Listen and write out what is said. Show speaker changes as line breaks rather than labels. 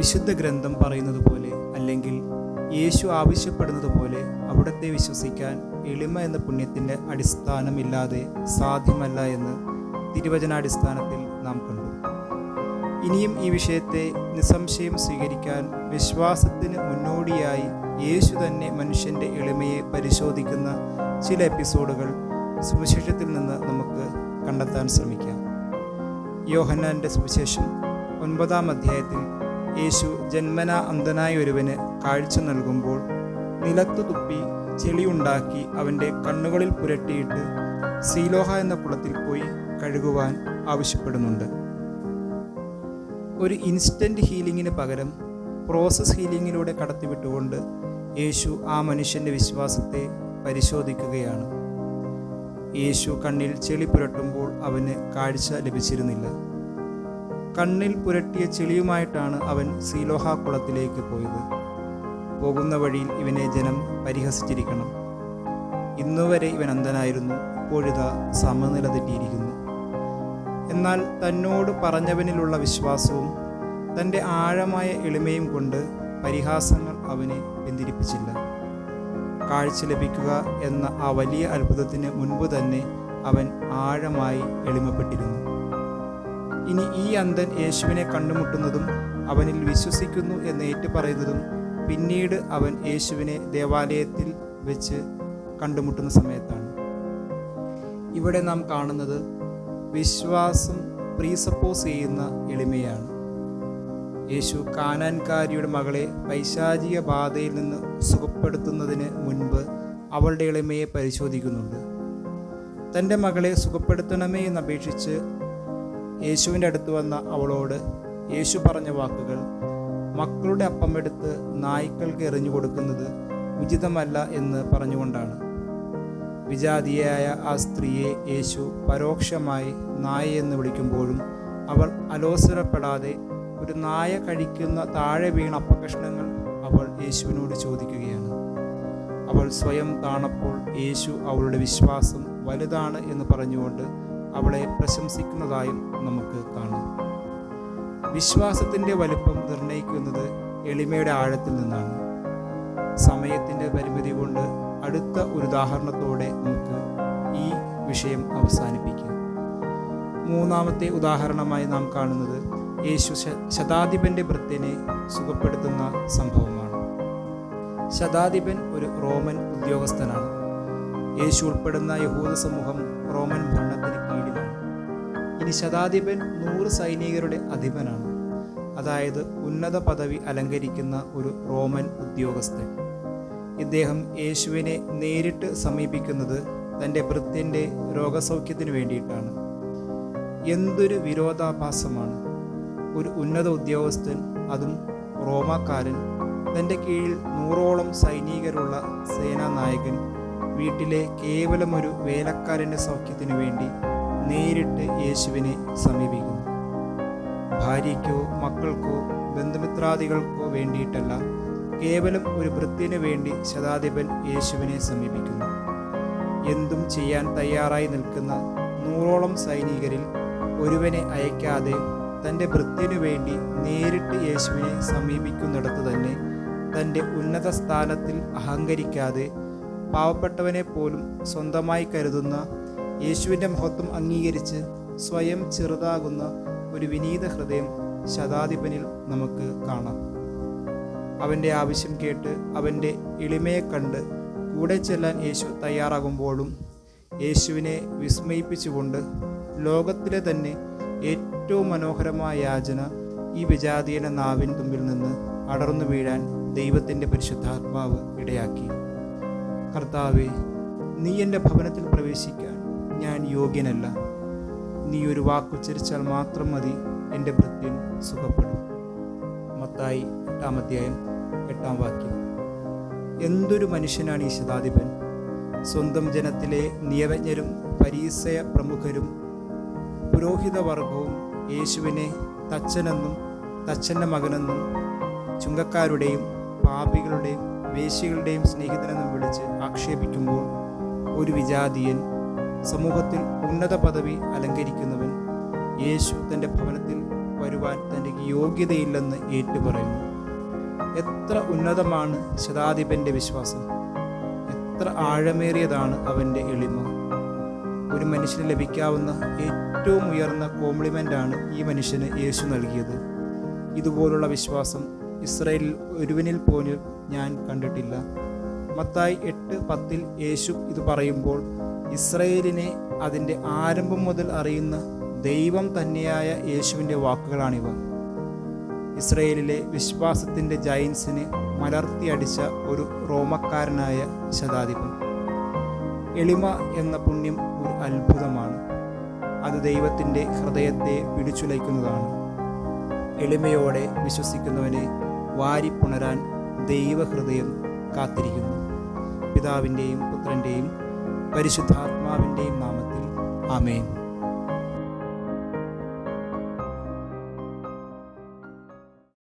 വിശുദ്ധ ഗ്രന്ഥം പറയുന്നത് പോലെ അല്ലെങ്കിൽ യേശു ആവശ്യപ്പെടുന്നത് പോലെ അവിടുത്തെ വിശ്വസിക്കാൻ എളിമ എന്ന പുണ്യത്തിൻ്റെ അടിസ്ഥാനമില്ലാതെ സാധ്യമല്ല എന്ന് തിരുവചനാടിസ്ഥാനത്തിൽ നാം കണ്ടു. ഇനിയും ഈ വിഷയത്തെ നിസ്സംശയം സ്വീകരിക്കാൻ വിശ്വാസത്തിന് മുന്നോടിയായി യേശു തന്നെ മനുഷ്യൻ്റെ എളിമയെ പരിശോധിക്കുന്ന ചില എപ്പിസോഡുകൾ സുവിശേഷത്തിൽ നിന്ന് നമുക്ക് കണ്ടെത്താൻ ശ്രമിക്കാം. യോഹന്നാൻ്റെ സുവിശേഷം 9-ാം അധ്യായത്തിൽ യേശു ജന്മനാ അന്ധനായ ഒരുവന് കാഴ്ച നൽകുമ്പോൾ നിലത്തു തുപ്പി ചെളിയുണ്ടാക്കി അവൻ്റെ കണ്ണുകളിൽ പുരട്ടിയിട്ട് സീലോഹ എന്ന കുളത്തിൽ പോയി കഴുകുവാൻ ആവശ്യപ്പെടുന്നുണ്ട്. ഒരു ഇൻസ്റ്റൻറ്റ് ഹീലിങ്ങിന് പകരം പ്രോസസ് ഹീലിങ്ങിലൂടെ കടത്തിവിട്ടുകൊണ്ട് യേശു ആ മനുഷ്യൻ്റെ വിശ്വാസത്തെ പരിശോധിക്കുകയാണ്. യേശു കണ്ണിൽ ചെളി പുരട്ടുമ്പോൾ അവന് കാഴ്ച ലഭിച്ചിരുന്നില്ല. കണ്ണിൽ പുരട്ടിയ ചെളിയുമായിട്ടാണ് അവൻ സീലോഹ കുളത്തിലേക്ക് പോയത്. പോകുന്ന വഴിയിൽ ഇവനെ ജനം പരിഹസിച്ചിരിക്കണം. ഇന്നുവരെ ഇവൻ അന്ധനായിരുന്നു, ഇപ്പോഴിതാ സമനില തെറ്റിയിരിക്കുന്നു. എന്നാൽ തന്നോട് പറഞ്ഞവനിലുള്ള വിശ്വാസവും തൻ്റെ ആഴമായ എളിമയും കൊണ്ട് പരിഹാസങ്ങൾ അവനെ പിന്തിരിപ്പിച്ചില്ല. കാഴ്ച ലഭിക്കുക എന്ന ആ വലിയ അത്ഭുതത്തിന് മുൻപ് തന്നെ അവൻ ആഴമായി എളിമപ്പെട്ടിരുന്നു. ഇനി ഈ അന്ധൻ യേശുവിനെ കണ്ടുമുട്ടുന്നതും അവനിൽ വിശ്വസിക്കുന്നു എന്ന് ഏറ്റുപറയുന്നതും പിന്നീട് അവൻ യേശുവിനെ ദേവാലയത്തിൽ വെച്ച് കണ്ടുമുട്ടുന്ന സമയത്താണ്. ഇവിടെ നാം കാണുന്നത് വിശ്വാസം പ്രീസപ്പോസ് ചെയ്യുന്ന എളിമയാണ്. യേശു കാനാൻകാരിയുടെ മകളെ പൈശാചിക ബാധയിൽ നിന്ന് സുഖപ്പെടുത്തുന്നതിന് മുൻപ് അവളുടെ എളിമയെ പരിശോധിക്കുന്നുണ്ട്. തൻ്റെ മകളെ സുഖപ്പെടുത്തണമേ എന്നപേക്ഷിച്ച് യേശുവിൻ്റെ അടുത്ത് വന്ന അവളോട് യേശു പറഞ്ഞ വാക്കുകൾ മക്കളുടെ അപ്പമെടുത്ത് നായ്ക്കൾക്ക് എറിഞ്ഞു കൊടുക്കുന്നത് ഉചിതമല്ല എന്ന് പറഞ്ഞുകൊണ്ടാണ്. വിജാതിയായ ആ സ്ത്രീയെ യേശു പരോക്ഷമായി നായ എന്ന് വിളിക്കുമ്പോഴും അവൾ അലോസരപ്പെടാതെ ഒരു നായ കഴിക്കുന്ന താഴെ വീണ അപ്പകഷ്ണങ്ങൾ അവൾ യേശുവിനോട് ചോദിക്കുകയാണ്. അവൾ സ്വയം താണപ്പോൾ യേശു അവളുടെ വിശ്വാസം വലുതാണ് എന്ന് പറഞ്ഞുകൊണ്ട് അവളെ പ്രശംസിക്കുന്നതായും നമുക്ക് കാണാം. വിശ്വാസത്തിൻ്റെ വലുപ്പം നിർണ്ണയിക്കുന്നത് എളിമയുടെ ആഴത്തിൽ നിന്നാണ്. സമയത്തിൻ്റെ പരിമിതി കൊണ്ട് അടുത്ത ഒരു ഉദാഹരണത്തോടെ നമുക്ക് ഈ വിഷയം അവസാനിപ്പിക്കാം. 3-ാമത്തെ ഉദാഹരണമായി നാം കാണുന്നത് യേശു ശതാധിപൻ്റെ ഭൃത്യനെ സുഖപ്പെടുത്തുന്ന സംഭവമാണ്. ശതാധിപൻ ഒരു റോമൻ ഉദ്യോഗസ്ഥനാണ്. യേശു ഉൾപ്പെടുന്ന യഹൂദ സമൂഹം റോമൻ ഭരണത്തിന് കീഴിലാണ്. ഇനി ശതാധിപൻ 100 സൈനികരുടെ അധിപനാണ്. അതായത് ഉന്നത പദവി അലങ്കരിക്കുന്ന ഒരു റോമൻ ഉദ്യോഗസ്ഥൻ. ഇദ്ദേഹം യേശുവിനെ നേരിട്ട് സമീപിക്കുന്നത് തൻ്റെ ഭൃത്യൻ്റെ രോഗസൗഖ്യത്തിന് വേണ്ടിയിട്ടാണ്. എന്തൊരു വിരോധാഭാസമാണ്! ഒരു ഉന്നത ഉദ്യോഗസ്ഥൻ, അതും റോമാക്കാരൻ, തൻ്റെ കീഴിൽ 100ഓളം സൈനികരുള്ള സേനാനായകൻ വീട്ടിലെ കേവലമൊരു വേലക്കാരൻ്റെ സൗഖ്യത്തിനു വേണ്ടി നേരിട്ട് യേശുവിനെ സമീപിക്കുന്നു. ഭാര്യയ്ക്കോ മക്കൾക്കോ ബന്ധുമിത്രാദികൾക്കോ വേണ്ടിയിട്ടല്ല, കേവലം ഒരു ഭൃത്യനു വേണ്ടി ശതാധിപൻ യേശുവിനെ സമീപിക്കുന്നു. എന്തും ചെയ്യാൻ തയ്യാറായി നിൽക്കുന്ന 100ഓളം സൈനികരിൽ ഒരുവനെ അയക്കാതെ തൻ്റെ ഭൃത്യനു വേണ്ടി നേരിട്ട് യേശുവിനെ സമീപിക്കുന്നിടത്ത് തന്നെ തൻ്റെ ഉന്നത സ്ഥാനത്തിൽ അഹങ്കരിക്കാതെ പാവപ്പെട്ടവനെ പോലും സ്വന്തമായി കരുതുന്ന യേശുവിൻ്റെ മഹത്വം അംഗീകരിച്ച് സ്വയം ചെറുതാകുന്ന ഒരു വിനീത ഹൃദയം ശതാധിപനിൽ നമുക്ക് കാണാം. അവൻ്റെ ആവശ്യം കേട്ട് അവൻ്റെ എളിമയെ കണ്ട് കൂടെ ചെല്ലാൻ യേശു തയ്യാറാകുമ്പോഴും യേശുവിനെ വിസ്മയിപ്പിച്ചുകൊണ്ട് ലോകത്തിലെ തന്നെ ഏറ്റവും മനോഹരമായ യാചന ഈ വിജാതീയന നാവിൻ തുമ്പിൽ നിന്ന് അടർന്നു വീഴാൻ ദൈവത്തിൻ്റെ പരിശുദ്ധാത്മാവ് ഇടയാക്കി. കർത്താവേ, നീ എൻ്റെ ഭവനത്തിൽ പ്രവേശിക്കാൻ ഞാൻ യോഗ്യനല്ല. നീ ഒരു വാക്കുച്ചരിച്ചാൽ മാത്രം മതി, എൻ്റെ ഭൃത്യൻ സുഖപ്പെടും. മത്തായി 8-ാം അധ്യായം 8-ാം വാക്യം. എന്തൊരു മനുഷ്യനാണ് ഈ ശതാധിപൻ! സ്വന്തം ജനത്തിലെ നിയമജ്ഞരും പരീസയ പ്രമുഖരും പുരോഹിതവർഗവും യേശുവിനെ തച്ചനെന്നും തച്ചൻ്റെ മകനെന്നും ചുങ്കക്കാരുടെയും പാപികളുടെയും വേശ്യകളുടെയും സ്നേഹിതനെന്നും വിളിച്ച് ആക്ഷേപിക്കുമ്പോൾ ഒരു വിജാതീയൻ, സമൂഹത്തിൽ ഉന്നത പദവി അലങ്കരിക്കുന്നവൻ, യേശു തൻ്റെ ഭവനത്തിൽ വരുവാൻ തനിക്ക് യോഗ്യതയില്ലെന്ന് ഏറ്റുപറയുന്നു. എത്ര ഉന്നതമാണ് ശതാധിപൻ്റെ വിശ്വാസം! എത്ര ആഴമേറിയതാണ് അവൻ്റെ എളിമ! ഒരു മനുഷ്യന് ലഭിക്കാവുന്ന ഏറ്റവും ഉയർന്ന കോംപ്ലിമെൻ്റാണ് ഈ മനുഷ്യന് യേശു നൽകിയത്. ഇതുപോലുള്ള വിശ്വാസം ഇസ്രായേലിൽ ഒരുവനിൽ പോലും ഞാൻ കണ്ടിട്ടില്ല. മത്തായി 8:10 യേശു ഇത് പറയുമ്പോൾ ഇസ്രായേലിനെ അതിൻ്റെ ആരംഭം മുതൽ അറിയുന്ന ദൈവം തന്നെയായ യേശുവിൻ്റെ വാക്കുകളാണിവ. ഇസ്രായേലിലെ വിശ്വാസത്തിൻ്റെ ജയൻസിനെ മലർത്തിയടിച്ച ഒരു റോമക്കാരനായ ശതാധിപൻ. എളിമ എന്ന പുണ്യം ഒരു അത്ഭുതമാണ്. അത് ദൈവത്തിൻ്റെ ഹൃദയത്തെ പിടിച്ചുലയ്ക്കുന്നതാണ്. എളിമയോടെ വിശ്വസിക്കുന്നവനെ വാരിപ്പുണരാൻ ദൈവഹൃദയം കാത്തിരിക്കുന്നു. പിതാവിൻ്റെയും പുത്രൻ്റെയും പരിശുദ്ധാത്മാവിൻ്റെയും നാമത്തിൽ ആമേൻ.